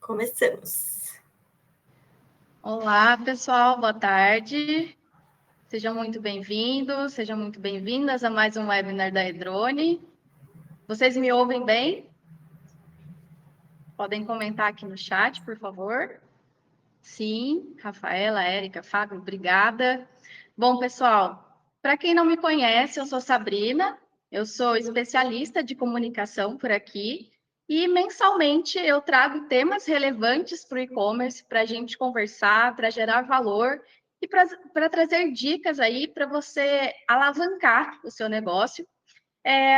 Começamos. Olá, pessoal, boa tarde. Sejam muito bem-vindos, sejam muito bem-vindas a mais um webinar da Edrone. Vocês me ouvem bem? Podem comentar aqui no chat, por favor. Sim, Rafaela, Érica, Fábio, obrigada. Bom, pessoal, para quem não me conhece, eu sou Sabrina, eu sou especialista de comunicação por aqui e mensalmente eu trago temas relevantes para o e-commerce para a gente conversar, para gerar valor e para trazer dicas aí para você alavancar o seu negócio.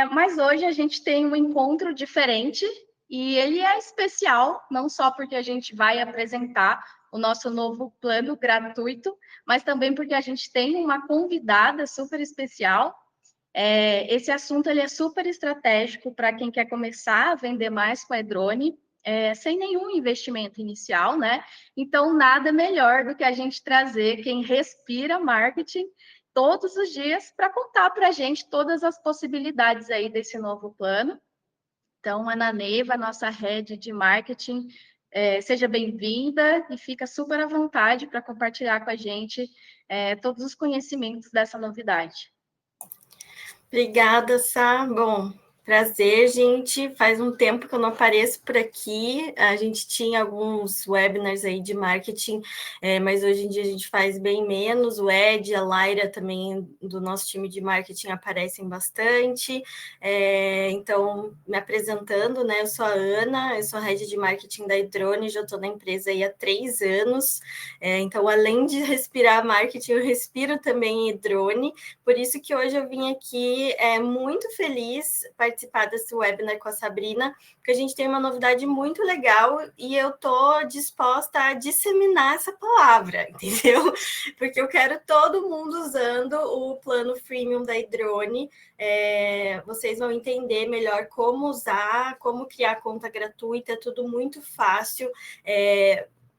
Mas hoje a gente tem um encontro diferente e ele é especial, não só porque a gente vai apresentar o nosso novo plano gratuito, mas também porque a gente tem uma convidada super especial. Esse assunto ele é super estratégico para quem quer começar a vender mais com a Edrone, sem nenhum investimento inicial, né? Então, nada melhor do que a gente trazer quem respira marketing todos os dias para contar para a gente todas as possibilidades aí desse novo plano. Então, Ana Neiva, nossa head de marketing, seja bem-vinda e fica super à vontade para compartilhar com a gente todos os conhecimentos dessa novidade. Obrigada, Sá. Bom, prazer, gente. Faz um tempo que eu não apareço por aqui. A gente tinha alguns webinars aí de marketing, mas hoje em dia a gente faz bem menos. O Ed, a Laira também do nosso time de marketing aparecem bastante. Então, me apresentando, né? Eu sou a Ana, eu sou a head de marketing da Edrone, já estou na empresa aí há 3 anos. Então, além de respirar marketing, eu respiro também Edrone. Por isso que hoje eu vim aqui muito feliz participar desse webinar com a Sabrina, porque a gente tem uma novidade muito legal e eu estou disposta a disseminar essa palavra, entendeu? Porque eu quero todo mundo usando o plano freemium da Edrone. Vocês vão entender melhor como usar, como criar conta gratuita, é tudo muito fácil.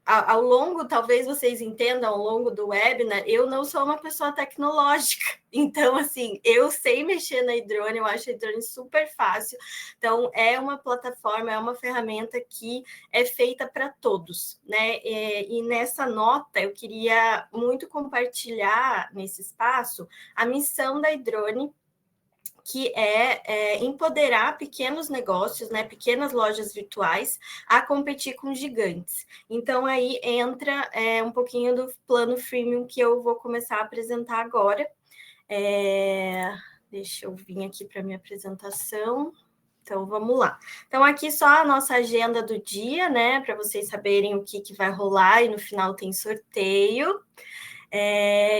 Ao longo, talvez vocês entendam, ao longo do webinar, eu não sou uma pessoa tecnológica. Então, assim, eu sei mexer na Edrone, eu acho a Edrone super fácil. Então, é uma plataforma, é uma ferramenta que é feita para todos, né? E nessa nota, eu queria muito compartilhar nesse espaço a missão da Edrone, que é empoderar pequenos negócios, né, pequenas lojas virtuais, a competir com gigantes. Então, aí entra um pouquinho do plano freemium que eu vou começar a apresentar agora. Deixa eu vir aqui para a minha apresentação. Então, vamos lá. Então, aqui só a nossa agenda do dia, né, para vocês saberem o que vai rolar, e no final tem sorteio.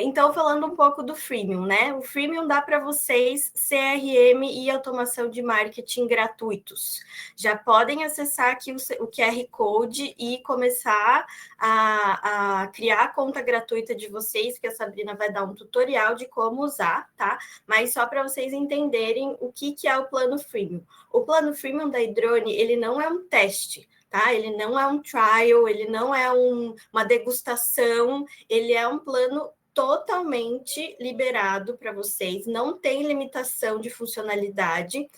Então, falando um pouco do freemium, né? O freemium dá para vocês CRM e automação de marketing gratuitos. Já podem acessar aqui o QR Code e começar a criar a conta gratuita de vocês, que a Sabrina vai dar um tutorial de como usar, tá? Mas só para vocês entenderem o que é o plano freemium. O plano freemium da Edrone, ele não é um teste, tá? Ele não é um trial, ele não é uma degustação, ele é um plano totalmente liberado para vocês, não tem limitação de funcionalidade.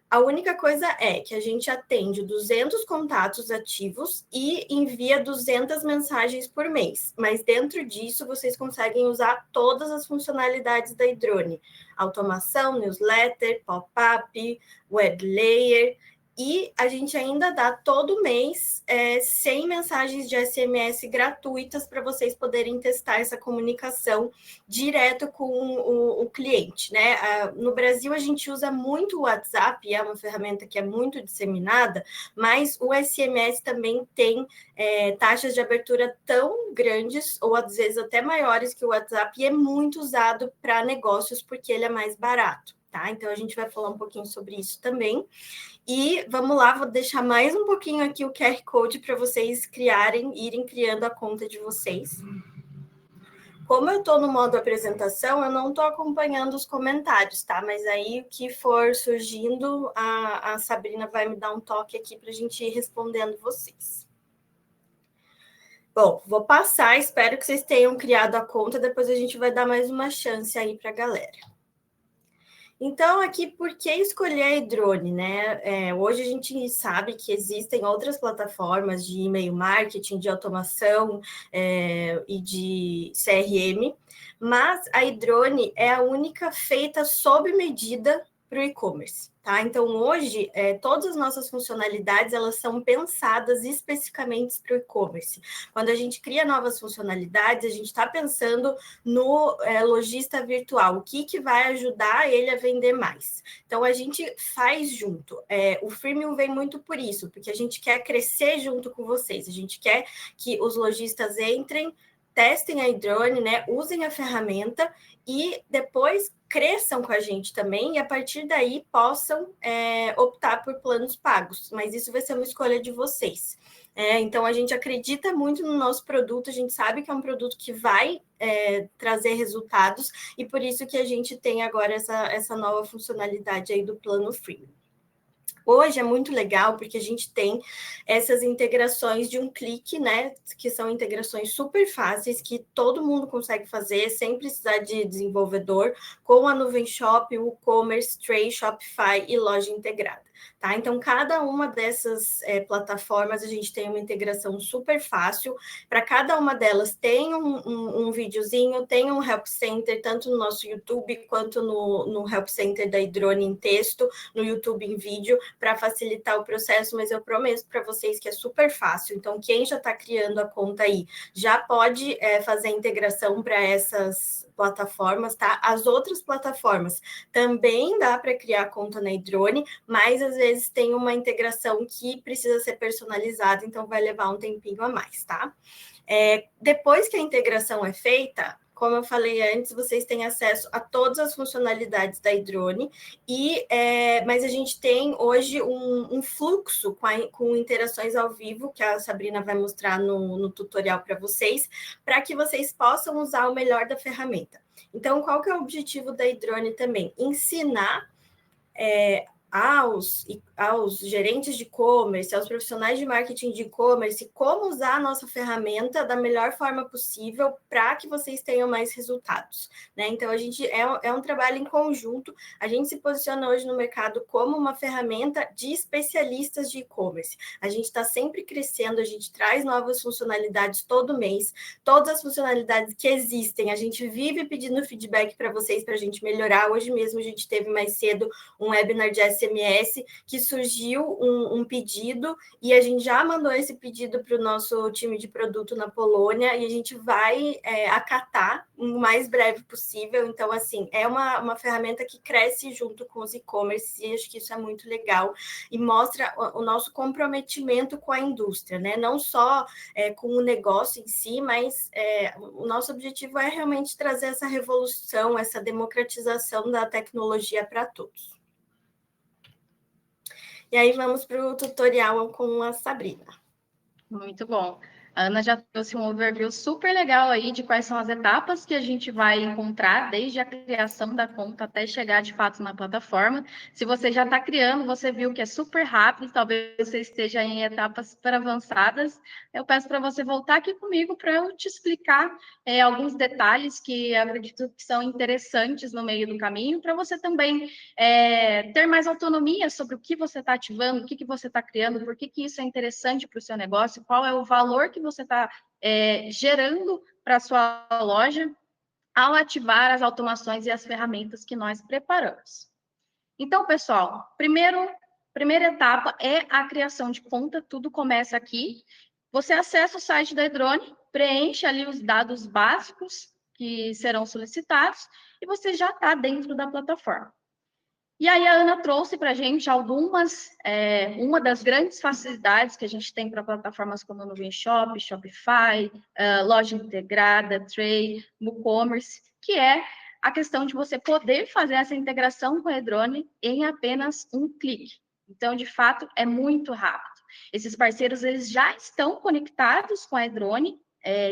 A única coisa é que a gente atende 200 contatos ativos e envia 200 mensagens por mês. Mas dentro disso, vocês conseguem usar todas as funcionalidades da Edrone. Automação, newsletter, pop-up, web layer. E a gente ainda dá todo mês 100 mensagens de SMS gratuitas para vocês poderem testar essa comunicação direto com o cliente, né? No Brasil, a gente usa muito o WhatsApp, é uma ferramenta que é muito disseminada, mas o SMS também tem taxas de abertura tão grandes, ou às vezes até maiores que o WhatsApp, e é muito usado para negócios porque ele é mais barato, tá? Então, a gente vai falar um pouquinho sobre isso também. E vamos lá, vou deixar mais um pouquinho aqui o QR Code para vocês irem criando a conta de vocês. Como eu estou no modo apresentação, eu não estou acompanhando os comentários, tá? Mas aí o que for surgindo, a Sabrina vai me dar um toque aqui para a gente ir respondendo vocês. Bom, vou passar, espero que vocês tenham criado a conta, depois a gente vai dar mais uma chance aí para a galera. Então, aqui, por que escolher a Edrone, né? Hoje a gente sabe que existem outras plataformas de e-mail marketing, de automação e de CRM, mas a Edrone é a única feita sob medida para o e-commerce, tá? Então, hoje, todas as nossas funcionalidades, elas são pensadas especificamente para o e-commerce. Quando a gente cria novas funcionalidades, a gente está pensando no lojista virtual, o que vai ajudar ele a vender mais. Então, a gente faz junto. O freemium vem muito por isso, porque a gente quer crescer junto com vocês, a gente quer que os lojistas entrem, testem a Edrone, né, usem a ferramenta e depois cresçam com a gente também e a partir daí possam optar por planos pagos, mas isso vai ser uma escolha de vocês. Então, a gente acredita muito no nosso produto, a gente sabe que é um produto que vai trazer resultados, e por isso que a gente tem agora essa nova funcionalidade aí do plano Freemium. Hoje é muito legal porque a gente tem essas integrações de um clique, né? Que são integrações super fáceis, que todo mundo consegue fazer sem precisar de desenvolvedor, com a Nuvem Shop, o WooCommerce, Tray, Shopify e loja integrada. Tá? Então, cada uma dessas plataformas, a gente tem uma integração super fácil. Para cada uma delas tem um videozinho, tem um Help Center, tanto no nosso YouTube quanto no Help Center da Edrone em texto, no YouTube em vídeo, para facilitar o processo, mas eu prometo para vocês que é super fácil. Então, quem já está criando a conta aí já pode fazer a integração para essas plataformas, tá? As outras plataformas também dá para criar conta na Edrone, mas às vezes tem uma integração que precisa ser personalizada, então vai levar um tempinho a mais, tá? Depois que a integração é feita, como eu falei antes, vocês têm acesso a todas as funcionalidades da Edrone, mas a gente tem hoje um fluxo com interações ao vivo, que a Sabrina vai mostrar no tutorial para vocês, para que vocês possam usar o melhor da ferramenta. Então, qual que é o objetivo da Edrone também? Ensinar aos gerentes de e-commerce, aos profissionais de marketing de e-commerce, como usar a nossa ferramenta da melhor forma possível para que vocês tenham mais resultados, né? Então, a gente é um trabalho em conjunto, a gente se posiciona hoje no mercado como uma ferramenta de especialistas de e-commerce. A gente está sempre crescendo, a gente traz novas funcionalidades todo mês, todas as funcionalidades que existem, a gente vive pedindo feedback para vocês, para a gente melhorar. Hoje mesmo a gente teve mais cedo um webinar de SMS, que surgiu um pedido e a gente já mandou esse pedido para o nosso time de produto na Polônia e a gente vai acatar o mais breve possível. Então, assim, é uma ferramenta que cresce junto com os e-commerce e acho que isso é muito legal e mostra o nosso comprometimento com a indústria, né? Não só com o negócio em si, mas o nosso objetivo é realmente trazer essa revolução, essa democratização da tecnologia para todos. E aí vamos para o tutorial com a Sabrina. Muito bom. A Ana já trouxe um overview super legal aí de quais são as etapas que a gente vai encontrar desde a criação da conta até chegar de fato na plataforma. Se você já está criando, você viu que é super rápido, talvez você esteja em etapas super avançadas. Eu peço para você voltar aqui comigo para eu te explicar alguns detalhes que acredito que são interessantes no meio do caminho, para você também ter mais autonomia sobre o que você está ativando, o que você está criando, por que isso é interessante para o seu negócio, qual é o valor que você está gerando para a sua loja ao ativar as automações e as ferramentas que nós preparamos. Então, pessoal, primeira etapa é a criação de conta, tudo começa aqui. Você acessa o site da Edrone, preenche ali os dados básicos que serão solicitados e você já está dentro da plataforma. E aí a Ana trouxe para a gente uma das grandes facilidades que a gente tem para plataformas como o Nuvem Shop, Shopify, loja integrada, Tray, WooCommerce, que é a questão de você poder fazer essa integração com a Edrone em apenas um clique. Então, de fato, é muito rápido. Esses parceiros eles já estão conectados com a Edrone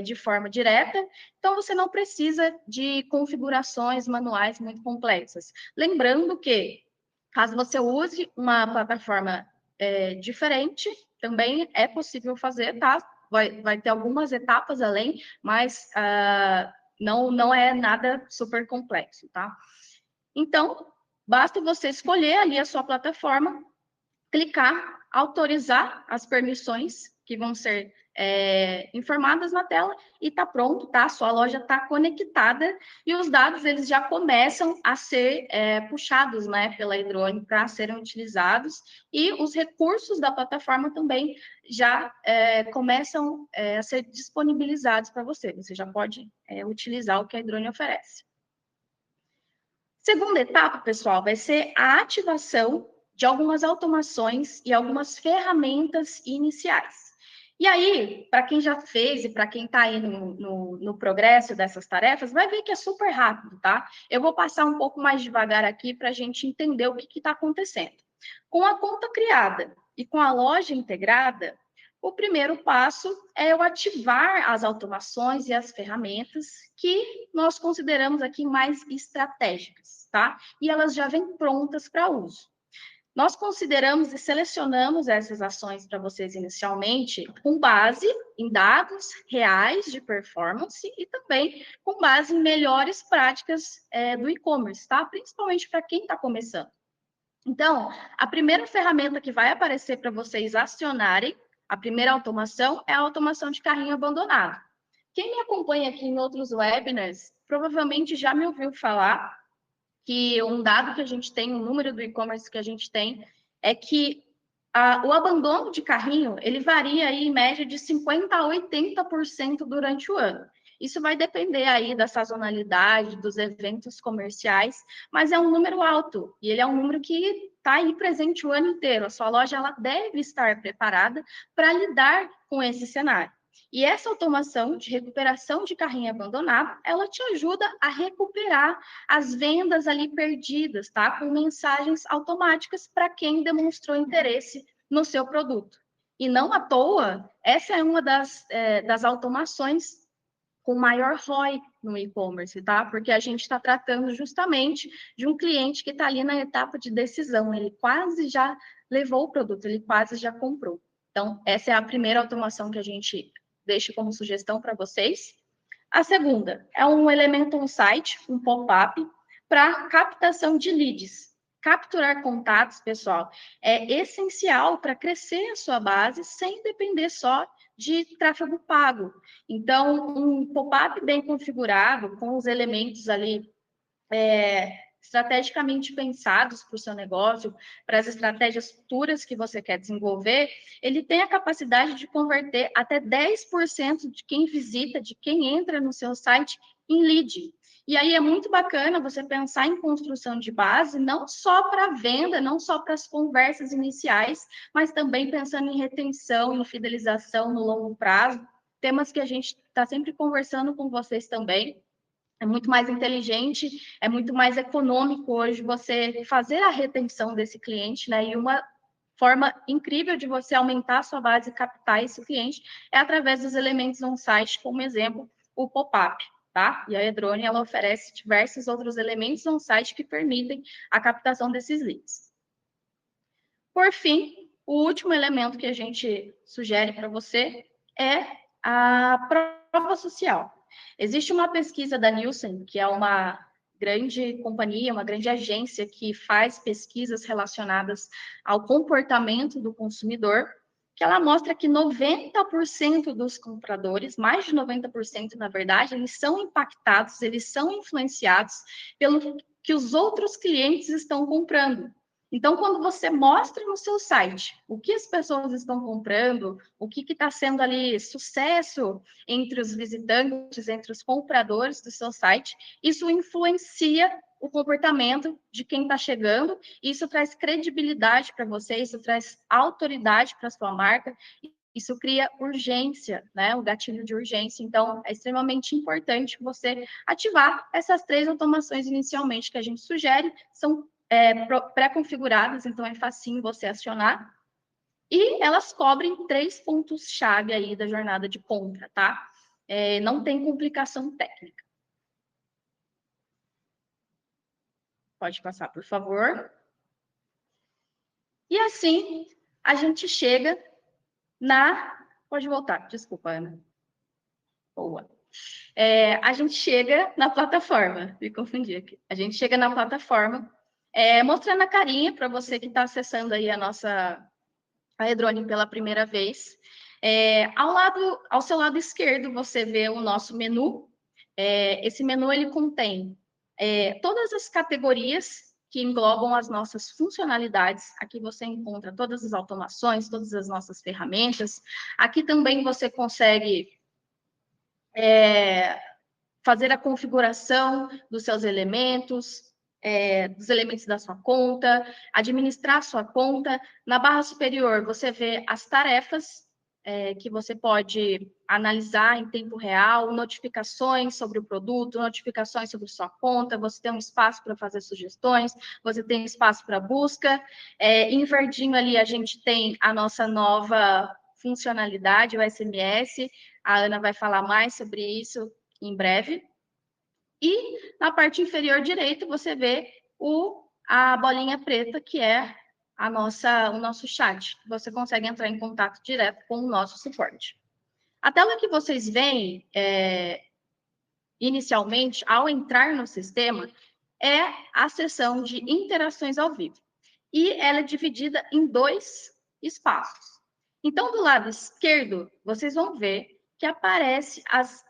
de forma direta, então você não precisa de configurações manuais muito complexas. Lembrando que, caso você use uma plataforma diferente, também é possível fazer, tá? Vai ter algumas etapas além, mas não é nada super complexo, tá? Então, Basta você escolher ali a sua plataforma, clicar, autorizar as permissões que vão ser informadas na tela e está pronto, tá? Sua loja está conectada e os dados eles já começam a ser puxados, né, pela Hidrone para serem utilizados e os recursos da plataforma também já começam a ser disponibilizados para você. Você já pode utilizar o que a Hidrone oferece. Segunda etapa, pessoal, vai ser a ativação de algumas automações e algumas ferramentas iniciais. E aí, para quem já fez e para quem está aí no progresso dessas tarefas, vai ver que é super rápido, tá? Eu vou passar um pouco mais devagar aqui para a gente entender o que está acontecendo. Com a conta criada e com a loja integrada, o primeiro passo é eu ativar as automações e as ferramentas que nós consideramos aqui mais estratégicas, tá? E elas já vêm prontas para uso. Nós consideramos e selecionamos essas ações para vocês inicialmente com base em dados reais de performance e também com base em melhores práticas do e-commerce, tá? Principalmente para quem está começando. Então, a primeira ferramenta que vai aparecer para vocês acionarem, a primeira automação, é a automação de carrinho abandonado. Quem me acompanha aqui em outros webinars, provavelmente já me ouviu falar que um dado que a gente tem, um número do e-commerce que a gente tem, é que o abandono de carrinho, ele varia aí, em média de 50% a 80% durante o ano. Isso vai depender aí da sazonalidade, dos eventos comerciais, mas é um número alto, e ele é um número que está aí presente o ano inteiro. A sua loja ela deve estar preparada para lidar com esse cenário. E essa automação de recuperação de carrinho abandonado, ela te ajuda a recuperar as vendas ali perdidas, tá? Com mensagens automáticas para quem demonstrou interesse no seu produto. E não à toa, essa é uma das automações com maior ROI no e-commerce, tá? Porque a gente está tratando justamente de um cliente que está ali na etapa de decisão, ele quase já levou o produto, ele quase já comprou. Então, essa é a primeira automação que a gente deixa como sugestão para vocês. A segunda é um elemento on-site, um pop-up, para captação de leads. Capturar contatos, pessoal, é essencial para crescer a sua base sem depender só de tráfego pago. Então, um pop-up bem configurado, com os elementos ali estrategicamente pensados para o seu negócio, para as estratégias futuras que você quer desenvolver, ele tem a capacidade de converter até 10% de quem visita, de quem entra no seu site, em lead. E aí é muito bacana você pensar em construção de base, não só para venda, não só para as conversas iniciais, mas também pensando em retenção, em fidelização no longo prazo, temas que a gente está sempre conversando com vocês também. É muito mais inteligente, é muito mais econômico hoje você fazer a retenção desse cliente, né? E uma forma incrível de você aumentar a sua base e captar esse cliente é através dos elementos on-site, como exemplo, o pop-up, tá? E a Hidrone, ela oferece diversos outros elementos on-site que permitem a captação desses leads. Por fim, o último elemento que a gente sugere para você é a prova social. Existe uma pesquisa da Nielsen, que é uma grande companhia, uma grande agência que faz pesquisas relacionadas ao comportamento do consumidor, que ela mostra que 90% dos compradores, mais de 90% na verdade, eles são impactados, eles são influenciados pelo que os outros clientes estão comprando. Então, quando você mostra no seu site o que as pessoas estão comprando, o que está sendo ali sucesso entre os visitantes, entre os compradores do seu site, isso influencia o comportamento de quem está chegando, isso traz credibilidade para você, isso traz autoridade para a sua marca, isso cria urgência, né? O gatilho de urgência. Então, é extremamente importante você ativar essas 3 automações inicialmente que a gente sugere, são pré-configuradas, então é facinho você acionar. E elas cobrem 3 pontos-chave aí da jornada de compra, tá? Não tem complicação técnica. Pode passar, por favor. E assim, a gente chega na... Pode voltar, desculpa, Ana. Boa. A gente chega na plataforma, me confundi aqui. A gente chega na plataforma Mostrando a carinha para você que está acessando aí a Edrone pela primeira vez. Ao seu lado esquerdo, você vê o nosso menu. Esse menu ele contém todas as categorias que englobam as nossas funcionalidades. Aqui você encontra todas as automações, todas as nossas ferramentas. Aqui também você consegue fazer a configuração dos seus elementos, dos elementos da sua conta, administrar a sua conta. Na barra superior, você vê as tarefas que você pode analisar em tempo real, notificações sobre o produto, notificações sobre sua conta, você tem um espaço para fazer sugestões, você tem espaço para busca. Em verdinho ali, a gente tem a nossa nova funcionalidade, o SMS. A Ana vai falar mais sobre isso em breve. E na parte inferior direita você vê a bolinha preta, que é o nosso chat. Você consegue entrar em contato direto com o nosso suporte. A tela que vocês veem inicialmente, ao entrar no sistema, é a seção de interações ao vivo. E ela é dividida em 2 espaços. Então, do lado esquerdo, vocês vão ver que aparece as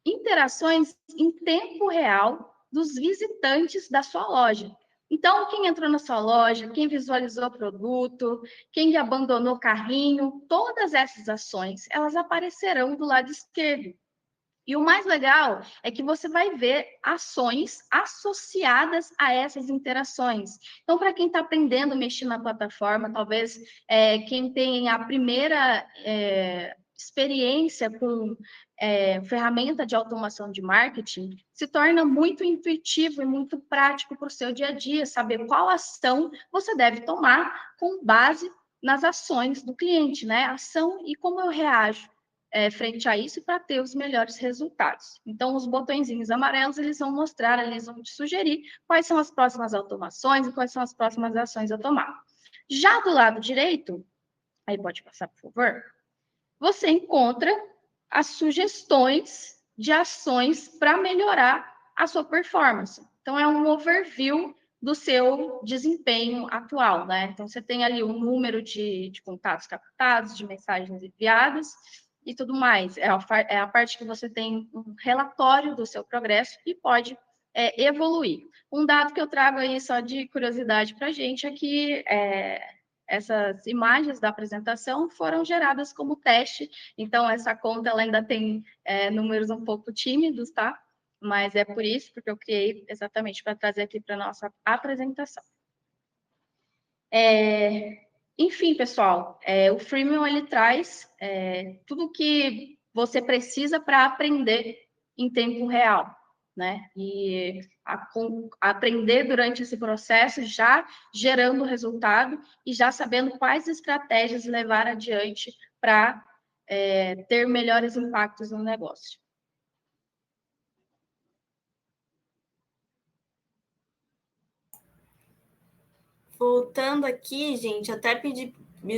interações em tempo real dos visitantes da sua loja. Então, quem entrou na sua loja, quem visualizou o produto, quem abandonou o carrinho, todas essas ações, elas aparecerão do lado esquerdo. E o mais legal é que você vai ver ações associadas a essas interações. Então, para quem está aprendendo a mexer na plataforma, talvez quem tem a primeira experiência com ferramenta de automação de marketing, se torna muito intuitivo e muito prático para o seu dia a dia, saber qual ação você deve tomar com base nas ações do cliente, né? Ação e como eu reajo frente a isso para ter os melhores resultados. Então, os botõezinhos amarelos, eles vão mostrar, eles vão te sugerir quais são as próximas automações e quais são as próximas ações a tomar. Já do lado direito, aí pode passar, por favor, você encontra as sugestões de ações para melhorar a sua performance. Então, é um overview do seu desempenho atual, né? Então, você tem ali o número de contatos captados, de mensagens enviadas, e tudo mais. É a parte que você tem um relatório do seu progresso e pode evoluir. Um dado que eu trago aí só de curiosidade para a gente é que essas imagens da apresentação foram geradas como teste, então essa conta ela ainda tem números um pouco tímidos, tá? Mas é por isso, porque eu criei exatamente para trazer aqui para a nossa apresentação. Enfim, pessoal, o Freemium ele traz tudo que você precisa para aprender em tempo real, né? E aprender durante esse processo, já gerando resultado e já sabendo quais estratégias levar adiante para ter melhores impactos no negócio. Voltando aqui, gente, até pedi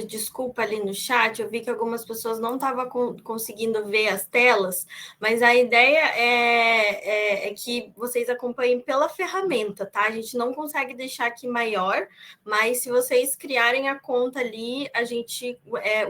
desculpa ali no chat, eu vi que algumas pessoas não estavam conseguindo ver as telas, mas a ideia é que vocês acompanhem pela ferramenta, tá? A gente não consegue deixar aqui maior, mas se vocês criarem a conta ali,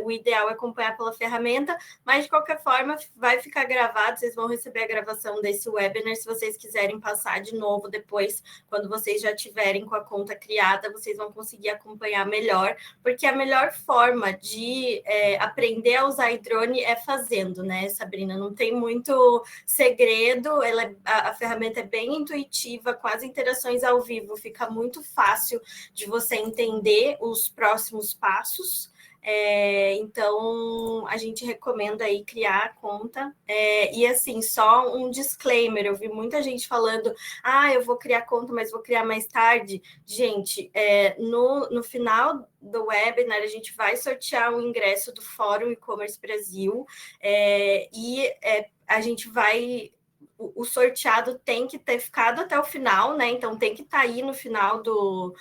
o ideal é acompanhar pela ferramenta, mas de qualquer forma vai ficar gravado, vocês vão receber a gravação desse webinar, se vocês quiserem passar de novo depois, quando vocês já tiverem com a conta criada, vocês vão conseguir acompanhar melhor, porque a melhor forma de aprender a usar iDrone é fazendo, né, Sabrina? Não tem muito segredo, a ferramenta é bem intuitiva, com as interações ao vivo, fica muito fácil de você entender os próximos passos. Então, a gente recomenda aí criar a conta. E assim, só um disclaimer, eu vi muita gente falando, eu vou criar conta, mas vou criar mais tarde. Gente, no final do webinar, a gente vai sortear um ingresso do Fórum E-Commerce Brasil, a gente vai... O sorteado tem que ter ficado até o final, né? Então tem que estar aí no final do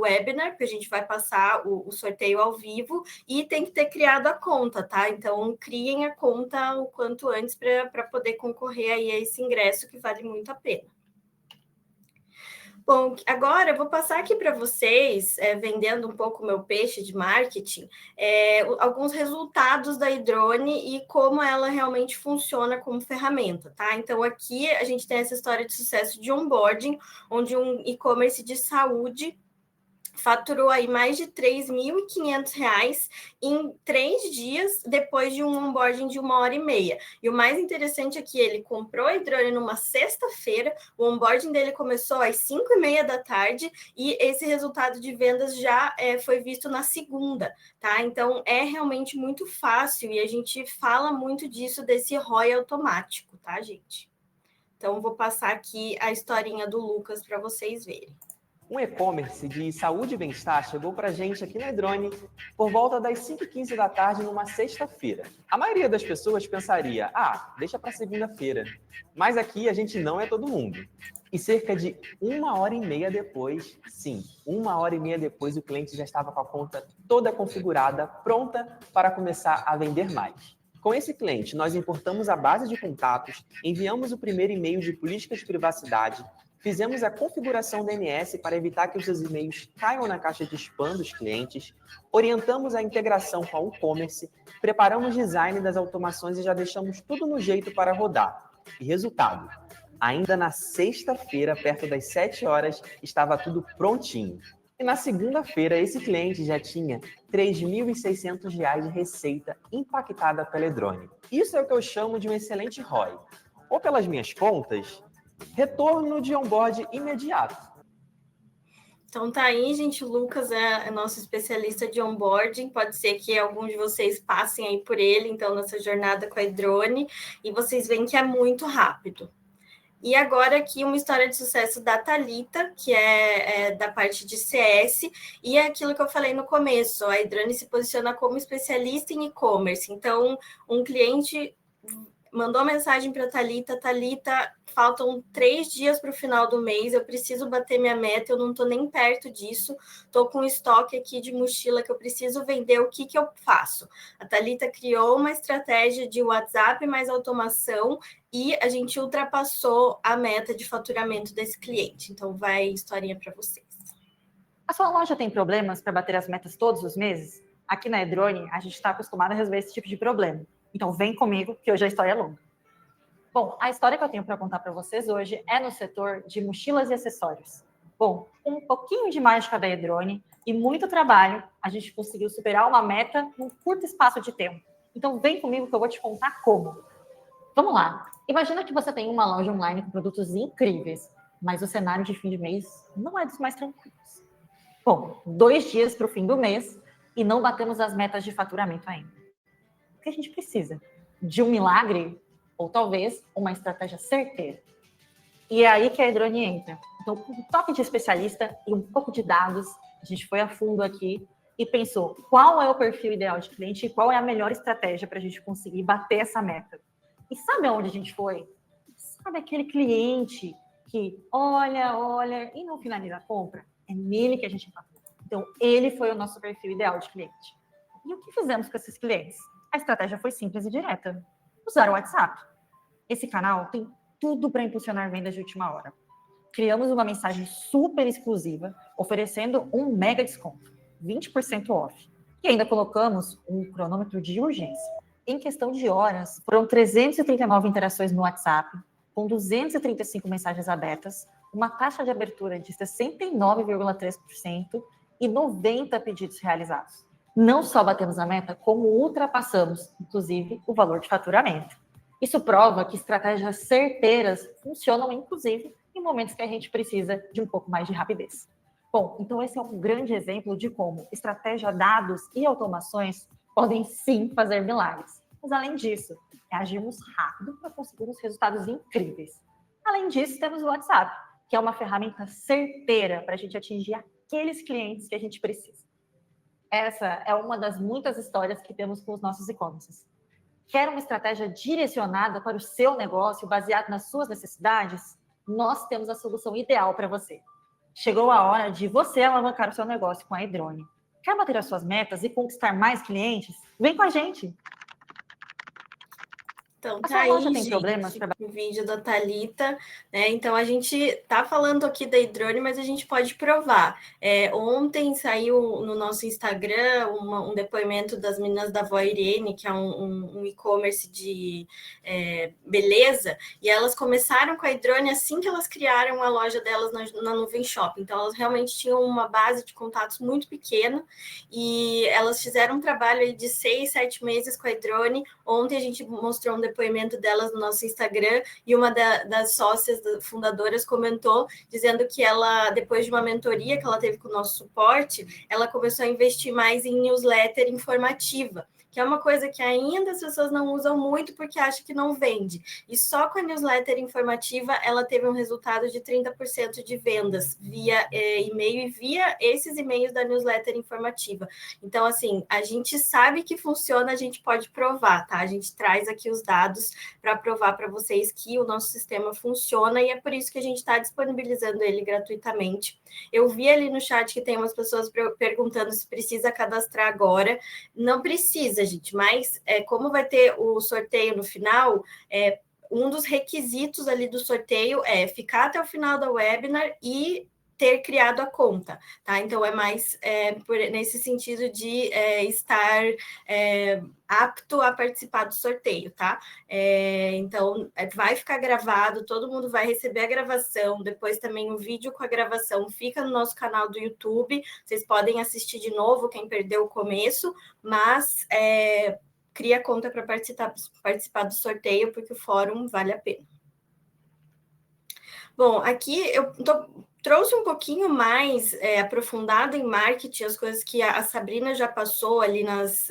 webinar, porque a gente vai passar o sorteio ao vivo, e tem que ter criado a conta, tá? Então criem a conta o quanto antes para poder concorrer aí a esse ingresso que vale muito a pena. Bom, agora eu vou passar aqui para vocês, vendendo um pouco o meu peixe de marketing, alguns resultados da iDrone e como ela realmente funciona como ferramenta, tá? Então, aqui a gente tem essa história de sucesso de onboarding, onde um e-commerce de saúde faturou aí mais de R$ 3.500 em 3 dias, depois de um onboarding de 1h30. E o mais interessante é que ele comprou a iDrone numa sexta-feira, o onboarding dele começou às 5h30 da tarde, e esse resultado de vendas já foi visto na segunda, tá? Então, é realmente muito fácil, e a gente fala muito disso, desse ROI automático, tá, gente? Então, vou passar aqui a historinha do Lucas para vocês verem. Um e-commerce de saúde e bem-estar chegou para a gente aqui na iDrone por volta das 5h15 da tarde numa sexta-feira. A maioria das pessoas pensaria, deixa para segunda-feira. Mas aqui a gente não é todo mundo. E cerca de 1h30 depois, sim, 1h30 depois, o cliente já estava com a conta toda configurada, pronta para começar a vender mais. Com esse cliente, nós importamos a base de contatos, enviamos o primeiro e-mail de políticas de privacidade, fizemos a configuração DNS para evitar que os seus e-mails caiam na caixa de spam dos clientes, orientamos a integração com a WooCommerce, preparamos o design das automações e já deixamos tudo no jeito para rodar. E resultado, ainda na sexta-feira, perto das 7 horas, estava tudo prontinho. E na segunda-feira, esse cliente já tinha R$ 3.600 de receita impactada pela iDrone. Isso é o que eu chamo de um excelente ROI. Ou pelas minhas contas, retorno de onboard imediato. Então tá aí, gente, o Lucas é nosso especialista de onboarding, pode ser que alguns de vocês passem aí por ele, então, nessa jornada com a iDrone, e vocês veem que é muito rápido. E agora aqui uma história de sucesso da Thalita, que é da parte de CS, e é aquilo que eu falei no começo, a iDrone se posiciona como especialista em e-commerce, então um cliente mandou mensagem para a Thalita, faltam 3 dias para o final do mês, eu preciso bater minha meta, eu não estou nem perto disso, estou com um estoque aqui de mochila que eu preciso vender, o que eu faço? A Thalita criou uma estratégia de WhatsApp mais automação e a gente ultrapassou a meta de faturamento desse cliente. Então, vai historinha para vocês. A sua loja tem problemas para bater as metas todos os meses? Aqui na iDrone, a gente está acostumado a resolver esse tipo de problema. Então, vem comigo, que hoje a história é longa. Bom, a história que eu tenho para contar para vocês hoje é no setor de mochilas e acessórios. Bom, com um pouquinho de mágica da iDrone e muito trabalho, a gente conseguiu superar uma meta num curto espaço de tempo. Então, vem comigo que eu vou te contar como. Vamos lá. Imagina que você tem uma loja online com produtos incríveis, mas o cenário de fim de mês não é dos mais tranquilos. Bom, 2 dias para o fim do mês e não batemos as metas de faturamento ainda. O que a gente precisa? De um milagre ou talvez uma estratégia certeira. E é aí que a iDrone entra. Então, com um toque de especialista e um pouco de dados, a gente foi a fundo aqui e pensou qual é o perfil ideal de cliente e qual é a melhor estratégia para a gente conseguir bater essa meta. E sabe aonde a gente foi? Sabe aquele cliente que olha e não finaliza a compra? É nele que a gente fatura. Então, ele foi o nosso perfil ideal de cliente. E o que fizemos com esses clientes? A estratégia foi simples e direta. Usar o WhatsApp. Esse canal tem tudo para impulsionar vendas de última hora. Criamos uma mensagem super exclusiva, oferecendo um mega desconto, 20% off. E ainda colocamos um cronômetro de urgência. Em questão de horas, foram 339 interações no WhatsApp, com 235 mensagens abertas, uma taxa de abertura de 69,3% e 90 pedidos realizados. Não só batemos a meta, como ultrapassamos, inclusive, o valor de faturamento. Isso prova que estratégias certeiras funcionam, inclusive, em momentos que a gente precisa de um pouco mais de rapidez. Bom, então esse é um grande exemplo de como estratégia, dados e automações podem sim fazer milagres. Mas, além disso, agimos rápido para conseguir uns resultados incríveis. Além disso, temos o WhatsApp, que é uma ferramenta certeira para a gente atingir aqueles clientes que a gente precisa. Essa é uma das muitas histórias que temos com os nossos e-commerces. Quer uma estratégia direcionada para o seu negócio, baseado nas suas necessidades? Nós temos a solução ideal para você. Chegou a hora de você alavancar o seu negócio com a iDrone. Quer bater as suas metas e conquistar mais clientes? Vem com a gente! Então, A tá sua loja aí, tem gente, problemas para o vídeo da Thalita, né? Então, a gente tá falando aqui da Hidrone, mas a gente pode provar. Ontem saiu no nosso Instagram um depoimento das meninas da Vó Irene, que é um e-commerce de beleza, e elas começaram com a Hidrone assim que elas criaram a loja delas na Nuvem Shop. Então, elas realmente tinham uma base de contatos muito pequena, e elas fizeram um trabalho aí de 6, 7 meses com a Hidrone. Ontem a gente mostrou um depoimento delas no nosso Instagram, e uma das sócias fundadoras comentou, dizendo que ela, depois de uma mentoria que ela teve com o nosso suporte, ela começou a investir mais em newsletter informativa, que é uma coisa que ainda as pessoas não usam muito porque acham que não vende. E só com a newsletter informativa ela teve um resultado de 30% de vendas via e-mail e via esses e-mails da newsletter informativa. Então, assim, a gente sabe que funciona, a gente pode provar, tá? A gente traz aqui os dados para provar para vocês que o nosso sistema funciona, e é por isso que a gente está disponibilizando ele gratuitamente. Eu vi ali no chat que tem umas pessoas perguntando se precisa cadastrar agora. Não precisa, gente, mas como vai ter o sorteio no final, um dos requisitos ali do sorteio é ficar até o final da webinar e ter criado a conta, tá? Então, é mais nesse sentido de estar apto a participar do sorteio, tá? Então, vai ficar gravado, todo mundo vai receber a gravação, depois também o vídeo com a gravação fica no nosso canal do YouTube, vocês podem assistir de novo, quem perdeu o começo, mas cria conta para participar do sorteio, porque o fórum vale a pena. Bom, aqui eu trouxe um pouquinho mais aprofundado em marketing, as coisas que a Sabrina já passou ali nas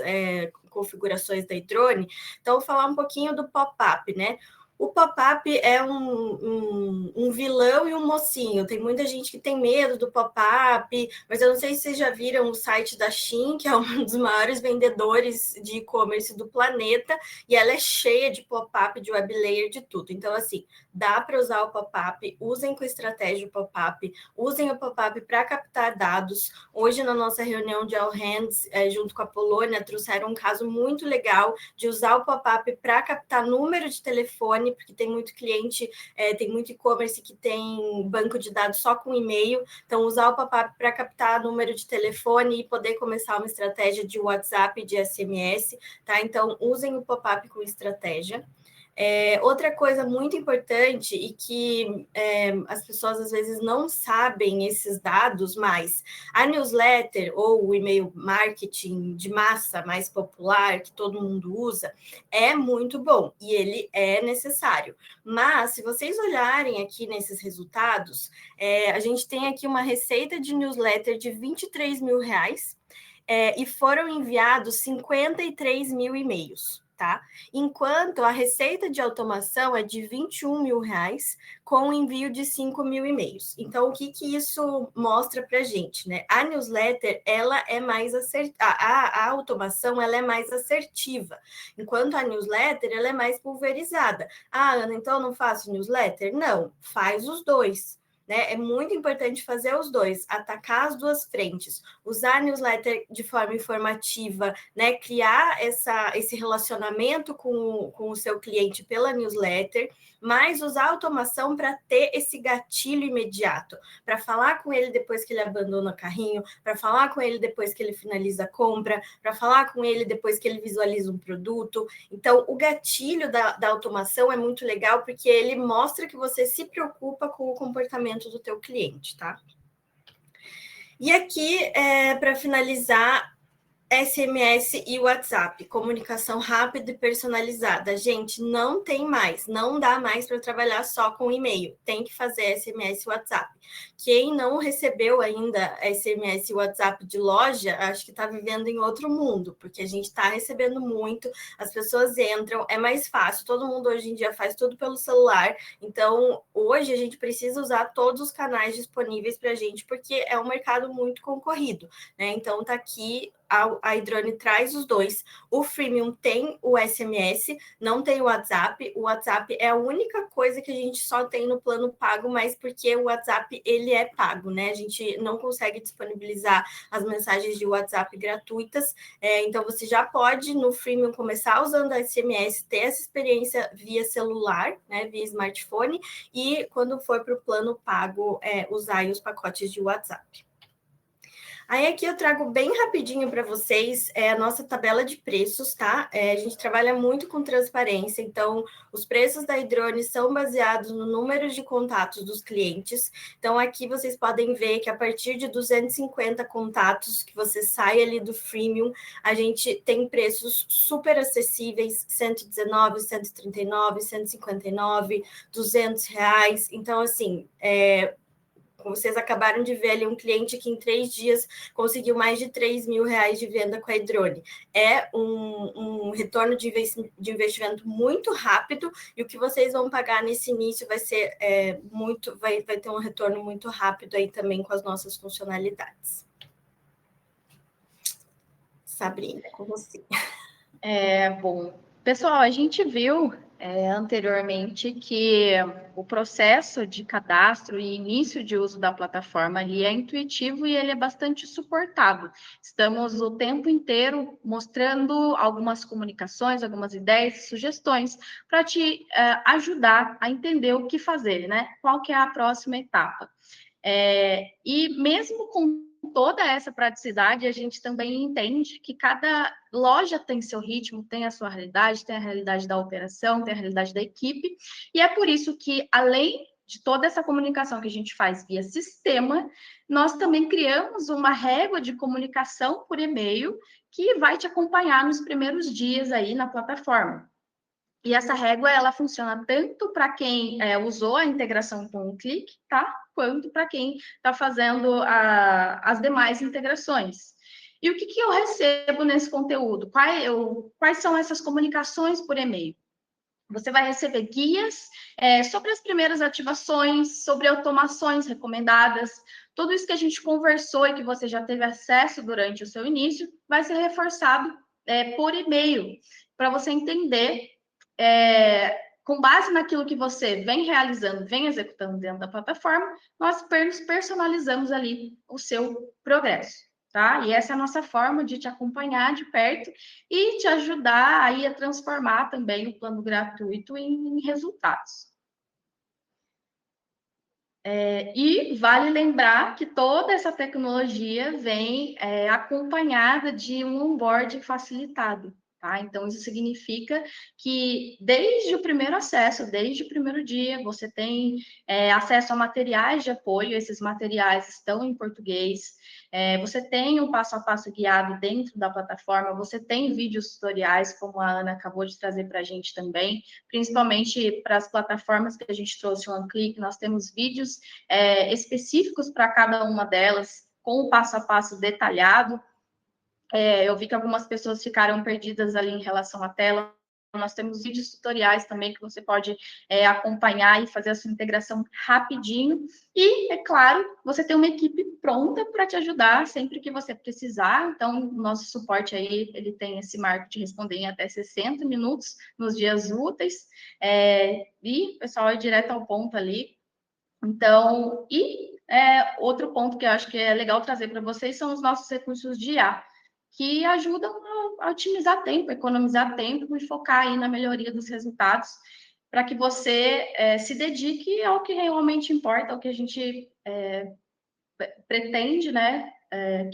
configurações da Hidrone. Então, vou falar um pouquinho do pop-up, né? O pop-up é um vilão e um mocinho. Tem muita gente que tem medo do pop-up, mas eu não sei se vocês já viram o site da Shein, que é um dos maiores vendedores de e-commerce do planeta, e ela é cheia de pop-up, de web layer, de tudo. Então, assim, dá para usar o pop-up, usem com estratégia o pop-up, usem o pop-up para captar dados. Hoje, na nossa reunião de All Hands, junto com a Polônia, trouxeram um caso muito legal de usar o pop-up para captar número de telefone, porque tem muito cliente, tem muito e-commerce que tem banco de dados só com e-mail, então usar o pop-up para captar número de telefone e poder começar uma estratégia de WhatsApp, de SMS, tá? Então, usem o pop-up com estratégia. Outra coisa muito importante e que as pessoas às vezes não sabem esses dados, mas a newsletter ou o e-mail marketing de massa mais popular que todo mundo usa é muito bom e ele é necessário. Mas se vocês olharem aqui nesses resultados, a gente tem aqui uma receita de newsletter de R$23 mil e foram enviados 53 mil e-mails. Tá? Enquanto a receita de automação é de R$21 mil com envio de 5 mil e-mails. Então, o que isso mostra para a gente, né? A newsletter, ela é mais assertiva, a automação, ela é mais assertiva, enquanto a newsletter, ela é mais pulverizada. Ah, Ana, então eu não faço newsletter? Não, faz os dois. Né? É muito importante fazer os dois, atacar as duas frentes, usar a newsletter de forma informativa, né? Criar esse relacionamento com o seu cliente pela newsletter, mas usar a automação para ter esse gatilho imediato, para falar com ele depois que ele abandona o carrinho, para falar com ele depois que ele finaliza a compra, para falar com ele depois que ele visualiza um produto. Então, o gatilho da automação é muito legal, porque ele mostra que você se preocupa com o comportamento do teu cliente, tá? E aqui, para finalizar, SMS e WhatsApp, comunicação rápida e personalizada. Gente, não tem mais, não dá mais para trabalhar só com e-mail, tem que fazer SMS e WhatsApp. Quem não recebeu ainda SMS e WhatsApp de loja, acho que está vivendo em outro mundo, porque a gente está recebendo muito, as pessoas entram, é mais fácil, todo mundo hoje em dia faz tudo pelo celular, então hoje a gente precisa usar todos os canais disponíveis para a gente, porque é um mercado muito concorrido, né? Então tá aqui a Idrone traz os dois. O freemium tem o SMS, não tem o WhatsApp. O WhatsApp é a única coisa que a gente só tem no plano pago, mas porque o WhatsApp ele é pago, né? A gente não consegue disponibilizar as mensagens de WhatsApp gratuitas. Então você já pode no freemium começar usando a SMS, ter essa experiência via celular, né? Via smartphone, e quando for para o plano pago, usar aí os pacotes de WhatsApp. Aí aqui eu trago bem rapidinho para vocês a nossa tabela de preços, tá? A gente trabalha muito com transparência, então os preços da Idrone são baseados no número de contatos dos clientes. Então aqui vocês podem ver que a partir de 250 contatos que você sai ali do freemium, a gente tem preços super acessíveis, 119, 139, 159, R$200. Então assim, como vocês acabaram de ver ali, um cliente que em 3 dias conseguiu mais de R$3.000 de venda com a Idrone. É um retorno de investimento muito rápido, e o que vocês vão pagar nesse início vai ser vai ter um retorno muito rápido aí também com as nossas funcionalidades. Sabrina, com você. Bom, pessoal, a gente viu anteriormente que o processo de cadastro e início de uso da plataforma ali é intuitivo e ele é bastante suportado. Estamos o tempo inteiro mostrando algumas comunicações, algumas ideias, sugestões para te ajudar a entender o que fazer, né? Qual que é a próxima etapa. E mesmo com toda essa praticidade, a gente também entende que cada loja tem seu ritmo, tem a sua realidade, tem a realidade da operação, tem a realidade da equipe, e é por isso que, além de toda essa comunicação que a gente faz via sistema, nós também criamos uma régua de comunicação por e-mail que vai te acompanhar nos primeiros dias aí na plataforma. E essa régua, ela funciona tanto para quem usou a integração com o clique, tá? Quanto para quem está fazendo as demais integrações. E o que eu recebo nesse conteúdo? Quais são essas comunicações por e-mail? Você vai receber guias sobre as primeiras ativações, sobre automações recomendadas. Tudo isso que a gente conversou e que você já teve acesso durante o seu início, vai ser reforçado por e-mail, para você entender com base naquilo que você vem realizando, vem executando dentro da plataforma, nós personalizamos ali o seu progresso, tá? E essa é a nossa forma de te acompanhar de perto e te ajudar aí a transformar também o plano gratuito em resultados. E vale lembrar que toda essa tecnologia vem acompanhada de um onboarding facilitado. Tá? Então, isso significa que desde o primeiro acesso, desde o primeiro dia, você tem acesso a materiais de apoio, esses materiais estão em português, você tem um passo a passo guiado dentro da plataforma, você tem vídeos tutoriais, como a Ana acabou de trazer para a gente também, principalmente para as plataformas que a gente trouxe, o OneClick, nós temos vídeos específicos para cada uma delas, com o passo a passo detalhado. Eu vi que algumas pessoas ficaram perdidas ali em relação à tela. Nós temos vídeos tutoriais também que você pode acompanhar e fazer a sua integração rapidinho. E, é claro, você tem uma equipe pronta para te ajudar sempre que você precisar. Então, o nosso suporte aí, ele tem esse marco de responder em até 60 minutos nos dias úteis. E o pessoal é direto ao ponto ali. Então, outro ponto que eu acho que é legal trazer para vocês são os nossos recursos de IA, que ajudam a otimizar tempo, economizar tempo e focar aí na melhoria dos resultados, para que você se dedique ao que realmente importa, ao que a gente pretende, né?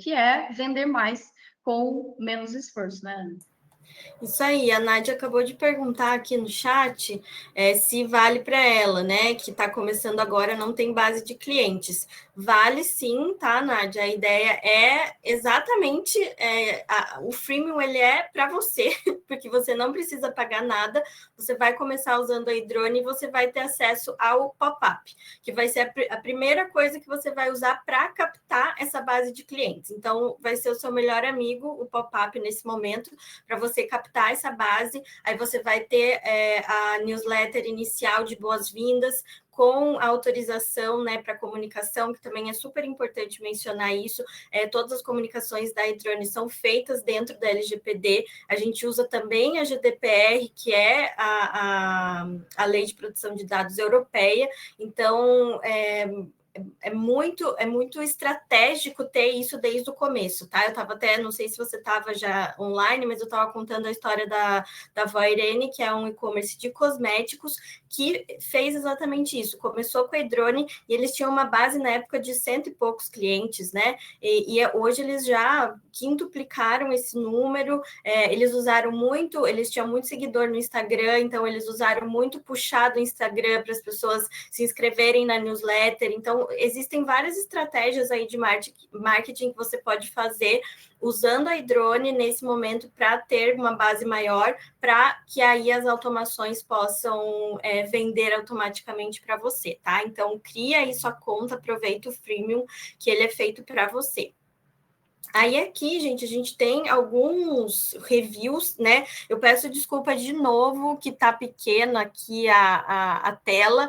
Que é vender mais com menos esforço, né, Ana? Isso aí, a Nádia acabou de perguntar aqui no chat se vale para ela, né? Que está começando agora, não tem base de clientes. Vale sim, tá, Nádia? A ideia é exatamente o freemium, ele é para você, porque você não precisa pagar nada, você vai começar usando a Idrone e você vai ter acesso ao pop-up, que vai ser a primeira coisa que você vai usar para captar essa base de clientes. Então, vai ser o seu melhor amigo, o pop-up, nesse momento, para você você captar essa base, aí você vai ter a newsletter inicial de boas-vindas, com a autorização, né, para comunicação, que também é super importante mencionar isso. Todas as comunicações da Edrone são feitas dentro da LGPD. A gente usa também a GDPR, que é a Lei de Proteção de Dados Europeia. Então, é muito estratégico ter isso desde o começo, tá? Eu estava até, não sei se você estava já online, mas eu estava contando a história da Vó Irene, que é um e-commerce de cosméticos, que fez exatamente isso. Começou com a Edrone e eles tinham uma base na época de 100 e poucos clientes, né? E hoje eles já quintuplicaram esse número, eles usaram muito, eles tinham muito seguidor no Instagram, então eles usaram muito puxado o Instagram para as pessoas se inscreverem na newsletter. Então, existem várias estratégias aí de marketing que você pode fazer usando a Edrone nesse momento para ter uma base maior, para que aí as automações possam vender automaticamente para você, tá? Então, cria aí sua conta, aproveita o freemium, que ele é feito para você. Aí aqui, gente, a gente tem alguns reviews, né? Eu peço desculpa de novo que tá pequeno aqui a tela.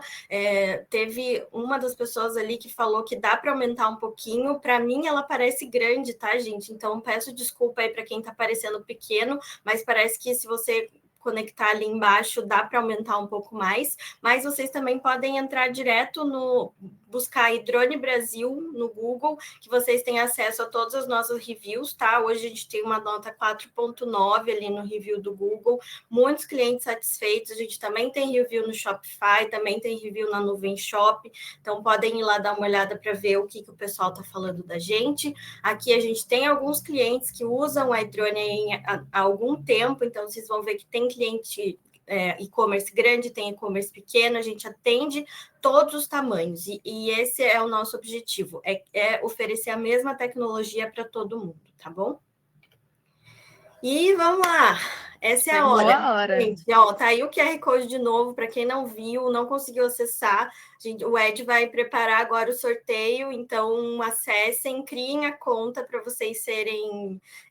Teve uma das pessoas ali que falou que dá para aumentar um pouquinho. Para mim, ela parece grande, tá, gente? Então, peço desculpa aí para quem tá parecendo pequeno, mas parece que se você conectar ali embaixo, dá para aumentar um pouco mais, mas vocês também podem entrar direto no buscar Edrone Brasil no Google, que vocês têm acesso a todas as nossas reviews, tá? Hoje a gente tem uma nota 4.9 ali no review do Google, muitos clientes satisfeitos, a gente também tem review no Shopify, também tem review na Nuvem Shop, então podem ir lá dar uma olhada para ver o que o pessoal está falando da gente. Aqui a gente tem alguns clientes que usam a Edrone há algum tempo, então vocês vão ver que tem cliente e-commerce grande, tem e-commerce pequeno, a gente atende todos os tamanhos, e esse é o nosso objetivo, é oferecer a mesma tecnologia para todo mundo, tá bom? E vamos lá, essa é a hora. Chegou a hora. Gente, ó, tá aí o QR Code de novo, para quem não viu, não conseguiu acessar, gente, o Ed vai preparar agora o sorteio, então acessem, criem a conta para vocês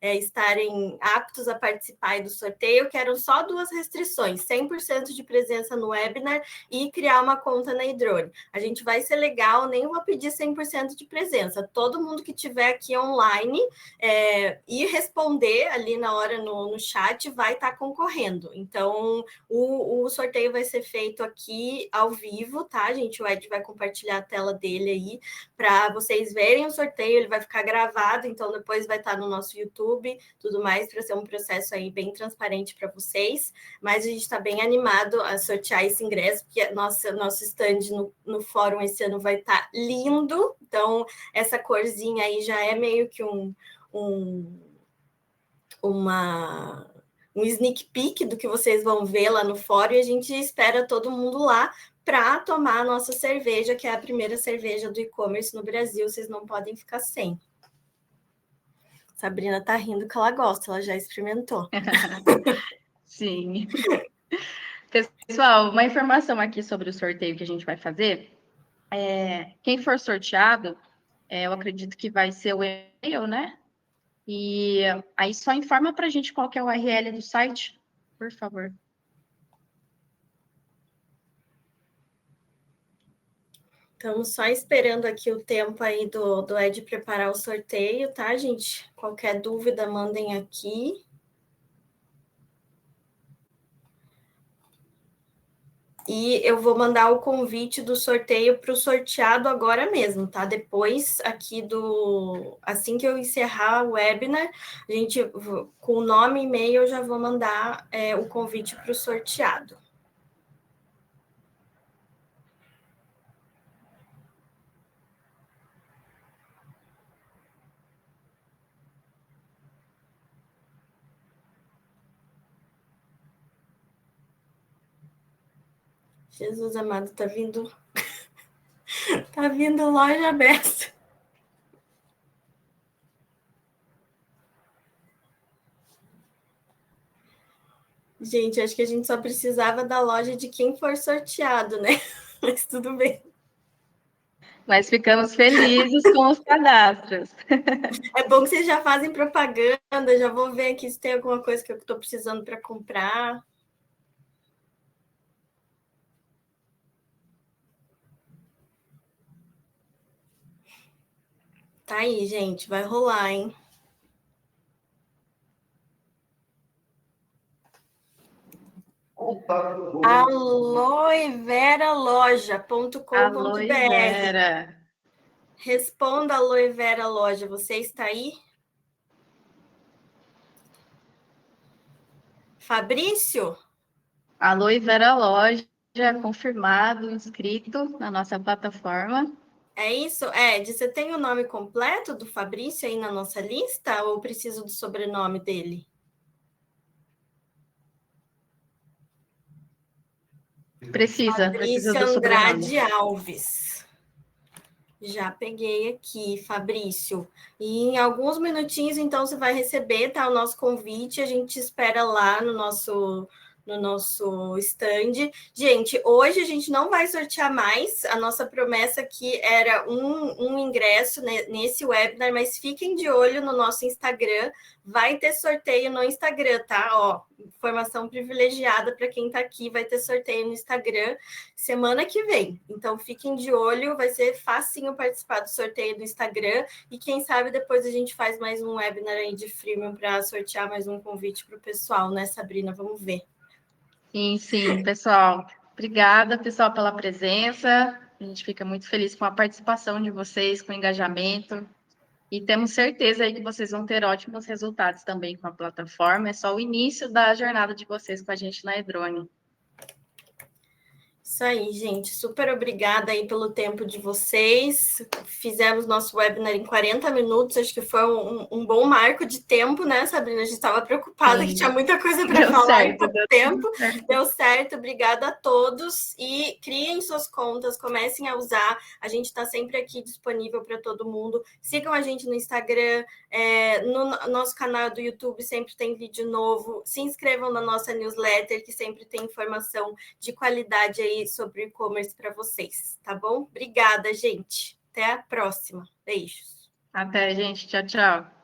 estarem aptos a participar do sorteio. Quero só 2 restrições, 100% de presença no webinar e criar uma conta na Edrone. A gente vai ser legal, nem vou pedir 100% de presença, todo mundo que estiver aqui online e responder ali na hora no chat vai estar concorrendo. Então, o sorteio vai ser feito aqui ao vivo, tá, gente? O Ed vai compartilhar a tela dele aí para vocês verem o sorteio, ele vai ficar gravado, então depois vai estar no nosso YouTube, tudo mais, para ser um processo aí bem transparente para vocês. Mas a gente está bem animado a sortear esse ingresso, porque nosso stand no fórum esse ano vai estar lindo. Então, essa corzinha aí já é meio que um sneak peek do que vocês vão ver lá no fórum, e a gente espera todo mundo lá para tomar a nossa cerveja, que é a primeira cerveja do e-commerce no Brasil, vocês não podem ficar sem. Sabrina tá rindo que ela gosta, ela já experimentou. Sim. Pessoal, uma informação aqui sobre o sorteio que a gente vai fazer. Quem for sorteado, eu acredito que vai ser o e-mail, né? E aí só informa para a gente qual que é o URL do site, por favor. Estamos só esperando aqui o tempo aí do Ed preparar o sorteio, tá, gente? Qualquer dúvida, mandem aqui. E eu vou mandar o convite do sorteio para o sorteado agora mesmo, tá? Depois aqui assim que eu encerrar o webinar, a gente, com o nome e e-mail, eu já vou mandar o convite para o sorteado. Jesus amado, tá vindo tá vindo loja aberta. Gente, acho que a gente só precisava da loja de quem for sorteado, né? Mas tudo bem. Mas ficamos felizes com os cadastros. É bom que vocês já fazem propaganda, já vou ver aqui se tem alguma coisa que eu estou precisando para comprar. Tá aí, gente, vai rolar, hein? aloeveraloja.com.br. Aloe Vera. Responda, Aloe Vera Loja, você está aí? Fabrício? Aloe Vera Loja, confirmado, inscrito na nossa plataforma. É isso? Ed, você tem o nome completo do Fabrício aí na nossa lista ou preciso do sobrenome dele? Precisa Fabrício do sobrenome. Andrade Alves. Já peguei aqui, Fabrício. E em alguns minutinhos, então, você vai receber, tá, o nosso convite. A gente espera lá no nosso stand. Gente, hoje a gente não vai sortear mais. A nossa promessa aqui era um ingresso nesse webinar, mas fiquem de olho no nosso Instagram. Vai ter sorteio no Instagram, tá? Ó, informação privilegiada para quem está aqui. Vai ter sorteio no Instagram semana que vem. Então, fiquem de olho. Vai ser facinho participar do sorteio do Instagram. E quem sabe depois a gente faz mais um webinar aí de freemium para sortear mais um convite para o pessoal, né, Sabrina? Vamos ver. Sim, pessoal. Obrigada, pessoal, pela presença. A gente fica muito feliz com a participação de vocês, com o engajamento. E temos certeza aí que vocês vão ter ótimos resultados também com a plataforma. É só o início da jornada de vocês com a gente na Edrone. Isso aí, gente. Super obrigada aí pelo tempo de vocês. Fizemos nosso webinar em 40 minutos. Acho que foi um bom marco de tempo, né, Sabrina? A gente estava preocupada que tinha muita coisa para falar em pouco tempo. Deu certo. Obrigada a todos. E criem suas contas, comecem a usar. A gente está sempre aqui disponível para todo mundo. Sigam a gente no Instagram, no nosso canal do YouTube sempre tem vídeo novo. Se inscrevam na nossa newsletter, que sempre tem informação de qualidade aí sobre e-commerce para vocês, tá bom? Obrigada, gente. Até a próxima. Beijos. Até, gente. Tchau, tchau.